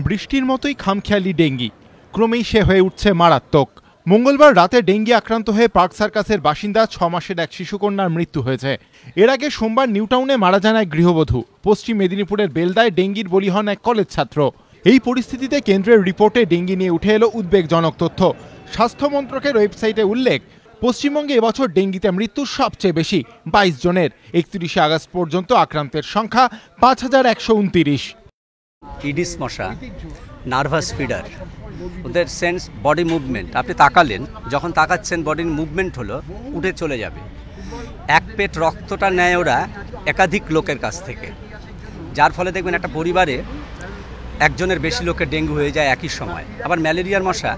বৃষ্টির মতোই খামখেয়ালি ডেঙ্গি ক্রমেই সে হয়ে উঠছে মারাত্মক। মঙ্গলবার রাতে ডেঙ্গি আক্রান্ত হয়ে পার্ক সার্কাসের বাসিন্দা 6 মাসের এক শিশুকন্যার মৃত্যু হয়েছে। এর আগে সোমবার নিউটাউনে মারা যান এক গৃহবধূ। পশ্চিম মেদিনীপুরের বেলদায় ডেঙ্গির বলি হন এক কলেজ ছাত্র। এই পরিস্থিতিতে কেন্দ্রের রিপোর্টে ডেঙ্গি নিয়ে উঠে এলো উদ্বেগজনক তথ্য। স্বাস্থ্য মন্ত্রকের ওয়েবসাইটে উল্লেখ, পশ্চিমবঙ্গে এবছর ডেঙ্গিতে মৃত্যু সবচেয়ে বেশি 22 জনের। 31 আগস্ট পর্যন্ত আক্রান্তের সংখ্যা 5129। ইডিস মশা নার্ভাস ফিডার, ওদের সেন্স বডি মুভমেন্ট, আপনি তাকালেন, যখন তাকাচ্ছেন বডির মুভমেন্ট হলো, উঠে চলে যাবে। এক পেট রক্তটা নেয় ওরা একাধিক লোকের কাছ থেকে, যার ফলে দেখবেন একটা পরিবারে একজনের বেশি লোকের ডেঙ্গু হয়ে যায় একই সময়। আবার ম্যালেরিয়ার মশা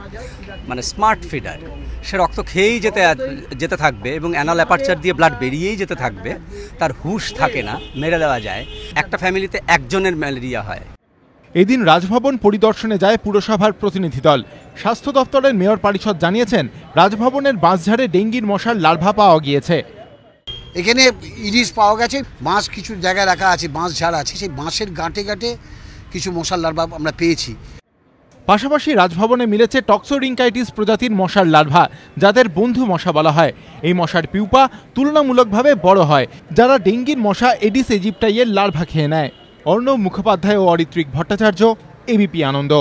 মানে স্মার্ট ফিডার, সে রক্ত খেয়েই যেতে থাকবে এবং অ্যানাল অ্যাপারচার দিয়ে ব্লাড বেরিয়েই যেতে থাকবে, তার হুঁশ থাকে না, মেরে দেওয়া যায়। একটা ফ্যামিলিতে একজনের ম্যালেরিয়া হয়। এদিন রাজভবন পরিদর্শনে যায় পুরসভার প্রতিনিধি দল। স্বাস্থ্য দপ্তরের মেয়র পরিষদ জানিয়েছেন, রাজভবনের বাঁশঝাড়ে ডেঙ্গির মশার লার্ভা পাওয়া গিয়েছে। এখানে ইডিস পাওয়া গেছে, বাঁশ কিছু জায়গায় রাখা আছে, বাঁশ ঝাড় আছে, সেই বাঁশের গাঁটে গাঁটে কিছু মশার লার্ভা আমরা পেয়েছি। পাশাপাশি রাজভবনে মিলেছে টক্সোরিঙ্কাইটিস প্রজাতির মশার লার্ভা, যাদের বন্ধু মশা বলা হয়। এই মশার পিউপা তুলনামূলকভাবে বড় হয়, যারা ডেঙ্গির মশা এডিস ইজিপ্টাইয়ের লার্ভা খেয়ে নেয়। অর্ণব মুখোপাধ্যায় ও অরিত্রিক ভট্টাচার্য, এবিপি আনন্দ।